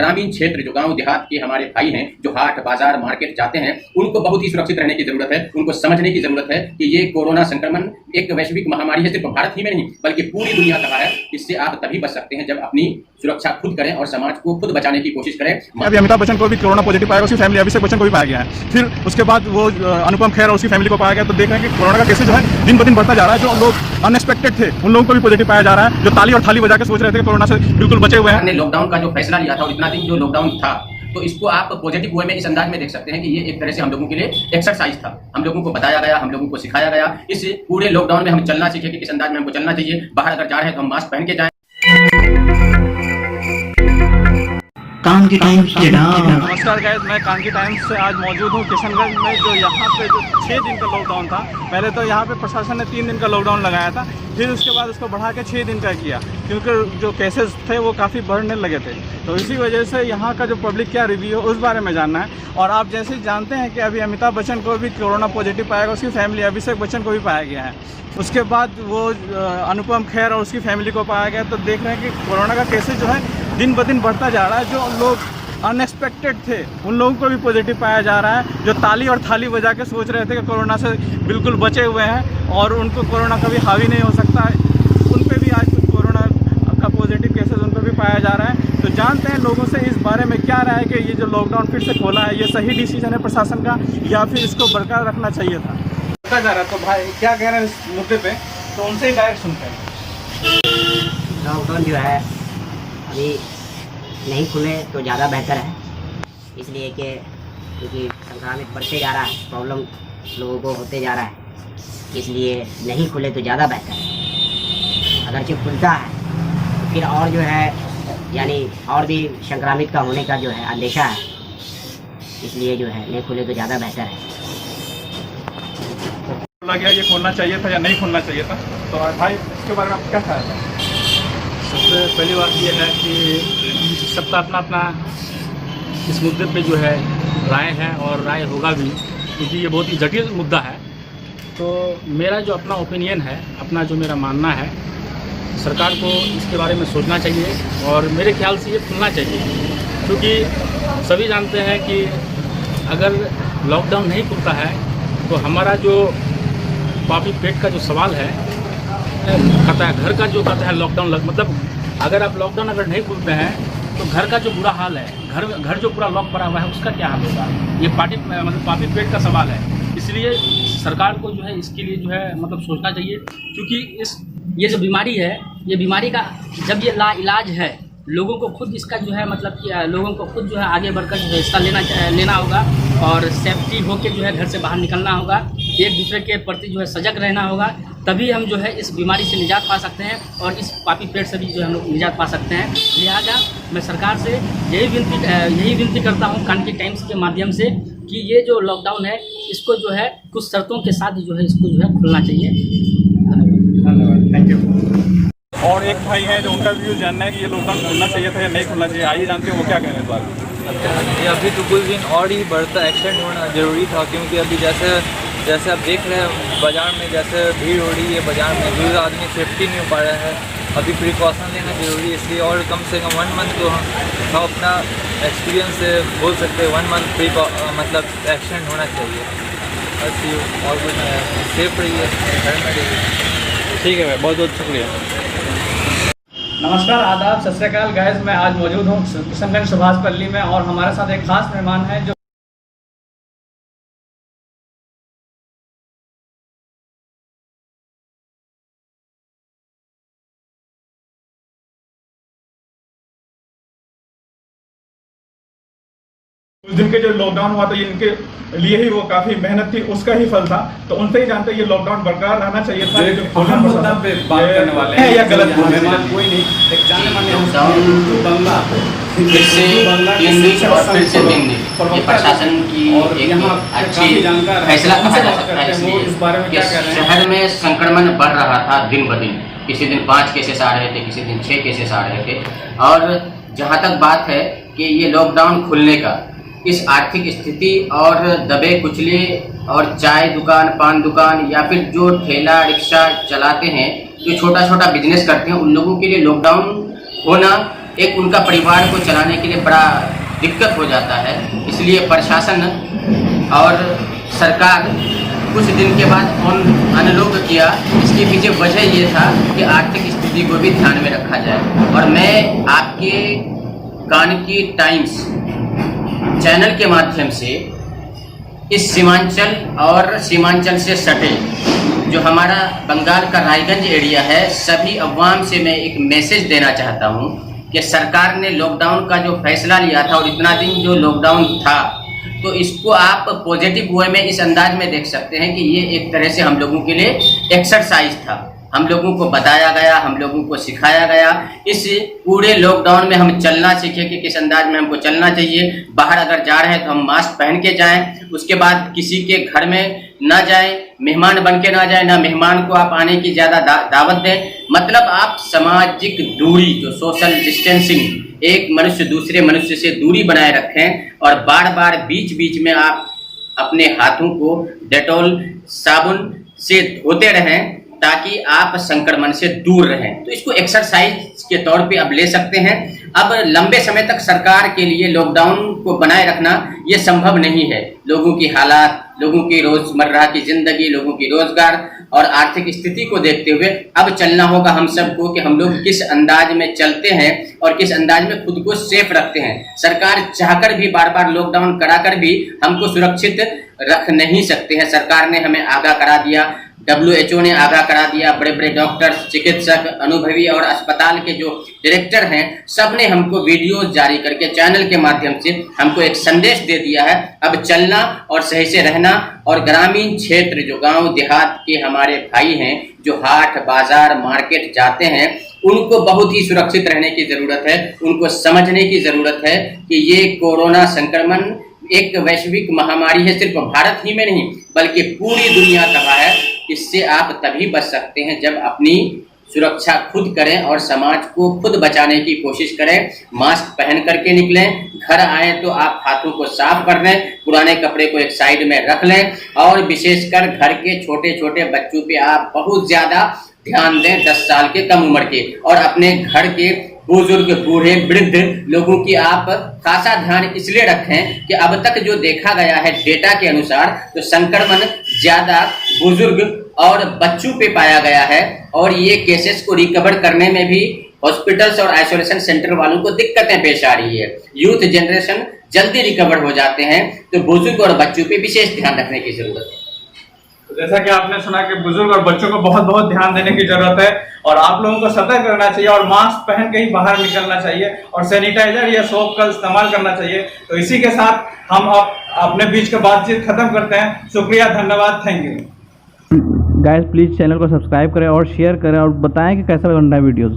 ग्रामीण क्षेत्र जो गांव देहात के हमारे भाई हैं, जो हाट बाजार मार्केट जाते हैं, उनको बहुत ही सुरक्षित रहने की जरूरत है। उनको समझने की जरूरत है कि ये कोरोना संक्रमण एक वैश्विक महामारी है, सिर्फ भारत ही में नहीं बल्कि पूरी दुनिया का है। इससे आप तभी बच सकते हैं जब अपनी सुरक्षा खुद करें और समाज को खुद बचाने की कोशिश करें। अभी अमिताभ बच्चन को भी कोरोना पॉजिटिव पाया, उसकी फैमिली अभिषेक बच्चन को भी पाया गया है। फिर उसके बाद वो अनुपम खेर और उसकी फैमिली को पाया गया। तो देख रहे हैं कि कोरोना का केसेस जो है दिन ब दिन बढ़ता जा रहा है। जो लोग अनएक्सपेक्टेड थे उन लोगों को भी पॉजिटिव पाया जा रहा है, जो ताली और थाली बजा के सोच रहे थे कि कोरोना से बिल्कुल बचे हुए हैं। लॉकडाउन का जो फैसला लिया था और इतना दिन जो लॉकडाउन था, तो इसको आप पॉजिटिव वे में इस अंदाज में देख सकते हैं कि ये एक तरह से हम लोगों के लिए एक्सरसाइज था। हम लोगों को बताया गया, हम लोगों को सिखाया गया। इस पूरे लॉकडाउन में हम चलना सीखे कि किस अंदाज में हमको चलना चाहिए। बाहर अगर जा रहे हैं तो हम मास्क पहन के जाएं। कांगी टाइम्स के नाम। नमस्कार गाइस, मैं कांगी टाइम्स से आज मौजूद हूँ किशनगंज में। जो यहाँ पे जो 6 दिन का लॉकडाउन था, पहले तो यहाँ पे प्रशासन ने 3 दिन का लॉकडाउन लगाया था, फिर उसके बाद उसको बढ़ा के 6 दिन का किया, क्योंकि जो केसेस थे वो काफ़ी बढ़ने लगे थे। तो इसी वजह से यहाँ का जो पब्लिक क्या रिव्यू है उस बारे में जानना है। और आप जैसे जानते हैं कि अभी अमिताभ बच्चन को भी कोरोना पॉजिटिव पाया गया, उसकी फैमिली अभिषेक बच्चन को भी पाया गया है। उसके बाद वो अनुपम खेर और उसकी फैमिली को पाया गया। तो देख रहे हैं कि कोरोना का केसेस जो है दिन ब दिन बढ़ता जा रहा है। जो लोग अनएक्सपेक्टेड थे उन लोगों को भी पॉजिटिव पाया जा रहा है। जो ताली और थाली बजा के सोच रहे थे कि कोरोना से बिल्कुल बचे हुए हैं और उनको कोरोना कभी हावी नहीं हो सकता है, उन पे भी आज कुछ कोरोना का पॉजिटिव केसेस उन पर भी पाया जा रहा है। तो जानते हैं लोगों से इस बारे में क्या राय है कि ये जो लॉकडाउन फिर से खोला है, ये सही डिसीजन है प्रशासन का या फिर इसको बरकरार रखना चाहिए था। जा रहा है तो भाई क्या कह रहे हैं इस मुद्दे पे, तो उनसे ही डायरेक्ट सुनते हैं। लॉकडाउन जो है अभी नहीं खुले तो ज़्यादा बेहतर है, इसलिए कि क्योंकि संक्रमित बढ़ते जा रहा है, प्रॉब्लम लोगों को होते जा रहा है, इसलिए नहीं खुले तो ज़्यादा बेहतर है। अगर जो खुलता है तो फिर और जो है यानी और भी संक्रमित का होने का जो है अंदेशा है, इसलिए जो है नहीं खुले तो ज़्यादा बेहतर है। लगा ये खोलना चाहिए था या नहीं खोलना चाहिए था, तो भाई इसके बारे में आप क्या ख्याल है? सबसे पहली बात यह है कि सबका अपना अपना इस मुद्दे पे जो है राय है और राय होगा भी, क्योंकि ये बहुत ही जटिल मुद्दा है। तो मेरा जो अपना ओपिनियन है, अपना जो मेरा मानना है, सरकार को इसके बारे में सोचना चाहिए और मेरे ख्याल से ये खुलना चाहिए, क्योंकि सभी जानते हैं कि अगर लॉकडाउन नहीं खुलता है तो हमारा जो पापी पेट का जो सवाल है कहता है, घर का जो कहता है लॉकडाउन मतलब अगर आप लॉकडाउन अगर नहीं खुलते हैं तो घर का जो बुरा हाल है, घर जो पूरा लॉक पड़ा हुआ है उसका क्या हाल होगा, ये मतलब पापी पेट का सवाल है। इसलिए सरकार को जो है इसके लिए जो है मतलब सोचना चाहिए, क्योंकि ये जो बीमारी है, ये बीमारी का जब ये लाइलाज है, लोगों को खुद इसका जो है मतलब कि लोगों को खुद जो है आगे बढ़कर जो है इसका लेना होगा और सेफ्टी होकर जो है घर से बाहर निकलना होगा, एक दूसरे के प्रति जो है सजग रहना होगा, तभी हम जो है इस बीमारी से निजात पा सकते हैं और इस पापी पेट से भी जो है हम लोग निजात पा सकते हैं। लिहाजा मैं सरकार से यही विनती करता हूँ कांगी टाइम्स के माध्यम से कि ये जो लॉकडाउन है इसको जो है कुछ शर्तों के साथ जो है इसको जो है खुलना चाहिए। धन्यवाद, थैंक यू। और एक भाई है जो उनका व्यू जानना है कि ये लॉकडाउन खुलना चाहिए था या नहीं खुलना चाहिए, आइए जानते हैं वो क्या कह रहे हैं इस बारे में। ये अभी तो कुछ दिन और ही बढ़ता एक्सटेंड होना ज़रूरी था, क्योंकि अभी जैसे आप देख रहे हैं बाज़ार में जैसे भीड़ हो रही है, बाज़ार में दूसरा आदमी सेफ्टी नहीं हो पा रहा है, अभी प्रिकॉशन लेना ज़रूरी है। इसलिए और कम से कम 1 मंथ तो हम अपना एक्सपीरियंस से बोल सकते हैं 1 मंथ मतलब एक्सटेंड होना चाहिए। बस ये और कुछ सेफ रहिए, घर में रहिए। ठीक है भाई, बहुत बहुत शुक्रिया। नमस्कार, आदाब, सत श्री अकाल गाइस, मैं आज मौजूद हूँ किशनगंज सुभाष पल्ली में और हमारे साथ एक खास मेहमान है जो उस दिन के जो लॉकडाउन हुआ था, ये इनके लिए ही वो काफी मेहनत थी, उसका ही फल था। तो उनसे ही जानते हैं ये लॉकडाउन बरकरार रहना चाहिए था बात करने वाले हैं या गलत कोई नहीं। एक जाने माने बंगला फिर से 3 दिन और फिर से 3 दिन, ये प्रशासन की एक अच्छी फैसला कहा जा सकता है। इसलिए शहर में संक्रमण बढ़ रहा था दिन ब दिन, किसी दिन 5 केसेस आ रहे थे, किसी दिन 6 केसेस आ रहे थे। और जहाँ तक बात है कि ये लॉकडाउन खुलने का, इस आर्थिक स्थिति और दबे कुचले और चाय दुकान, पान दुकान या फिर जो ठेला रिक्शा चलाते हैं, जो छोटा छोटा बिजनेस करते हैं, उन लोगों के लिए लॉकडाउन होना एक उनका परिवार को चलाने के लिए बड़ा दिक्कत हो जाता है। इसलिए प्रशासन और सरकार कुछ दिन के बाद अनुरोध किया। इसके पीछे वजह ये था कि आर्थिक स्थिति को भी ध्यान में रखा जाए। और मैं आपके कानकी टाइम्स चैनल के माध्यम से इस सीमांचल और सीमांचल से सटे जो हमारा बंगाल का रायगंज एरिया है, सभी अवाम से मैं एक मैसेज देना चाहता हूँ कि सरकार ने लॉकडाउन का जो फैसला लिया था और इतना दिन जो लॉकडाउन था, तो इसको आप पॉजिटिव वे में इस अंदाज में देख सकते हैं कि ये एक तरह से हम लोगों के लिए एक्सरसाइज था। हम लोगों को बताया गया, हम लोगों को सिखाया गया। इस पूरे लॉकडाउन में हम चलना सीखे कि किस अंदाज में हमको चलना चाहिए। बाहर अगर जा रहे हैं तो हम मास्क पहन के जाएं। उसके बाद किसी के घर में ना जाएं, मेहमान बन के ना जाएं, ना मेहमान को आप आने की ज़्यादा दावत दें। मतलब आप सामाजिक दूरी, जो सोशल डिस्टेंसिंग, एक मनुष्य दूसरे मनुष्य से दूरी बनाए रखें। और बार बार बीच बीच में आप अपने हाथों को डेटॉल साबुन से धोते रहें ताकि आप संक्रमण से दूर रहें। तो इसको एक्सरसाइज के तौर पे अब ले सकते हैं। अब लंबे समय तक सरकार के लिए लॉकडाउन को बनाए रखना ये संभव नहीं है। लोगों की हालात, लोगों की रोजमर्रा की जिंदगी, लोगों की रोजगार और आर्थिक स्थिति को देखते हुए अब चलना होगा हम सबको कि हम लोग किस अंदाज में चलते हैं और किस अंदाज में खुद को सेफ रखते हैं। सरकार चाहकर भी बार बार लॉकडाउन कराकर भी हमको सुरक्षित रख नहीं सकते हैं। सरकार ने हमें आगाह करा दिया, WHO ने आगाह करा दिया, बड़े बड़े डॉक्टर, चिकित्सक, अनुभवी और अस्पताल के जो डायरेक्टर हैं, सब ने हमको वीडियो जारी करके चैनल के माध्यम से हमको एक संदेश दे दिया है। अब चलना और सही से रहना। और ग्रामीण क्षेत्र, जो गांव देहात के हमारे भाई हैं, जो हाट बाजार मार्केट जाते हैं, उनको बहुत ही सुरक्षित रहने की ज़रूरत है। उनको समझने की ज़रूरत है कि ये कोरोना संक्रमण एक वैश्विक महामारी है। सिर्फ भारत ही में नहीं बल्कि पूरी दुनिया तबाह है। इससे आप तभी बच सकते हैं जब अपनी सुरक्षा खुद करें और समाज को खुद बचाने की कोशिश करें। मास्क पहन करके निकलें। घर आए तो आप हाथों को साफ कर लें, पुराने कपड़े को एक साइड में रख लें। और विशेषकर घर के छोटे छोटे बच्चों पे आप बहुत ज़्यादा ध्यान दें, 10 साल के कम उम्र के। और अपने घर के बुजुर्ग, बूढ़े, वृद्ध लोगों की आप खासा ध्यान इसलिए रखें कि अब तक जो देखा गया है डेटा के अनुसार, तो संक्रमण ज़्यादा बुजुर्ग और बच्चों पे पाया गया है। और ये केसेस को रिकवर करने में भी हॉस्पिटल्स और आइसोलेशन सेंटर वालों को दिक्कतें पेश आ रही है। यूथ जनरेशन जल्दी रिकवर हो जाते हैं, तो बुजुर्ग और बच्चों पे विशेष ध्यान रखने की जरूरत है। जैसा कि आपने सुना कि बुजुर्ग और बच्चों को बहुत बहुत ध्यान देने की जरूरत है और आप लोगों को सतर्क रहना चाहिए और मास्क पहन के ही बाहर निकलना चाहिए और सैनिटाइजर या सोप का इस्तेमाल करना चाहिए। तो इसी के साथ हम अपने बीच का बातचीत खत्म करते हैं। शुक्रिया, धन्यवाद, thank you. Guys please channel को सब्सक्राइब करें और शेयर करें और बताएं कि कैसा बन रहा है वीडियोस।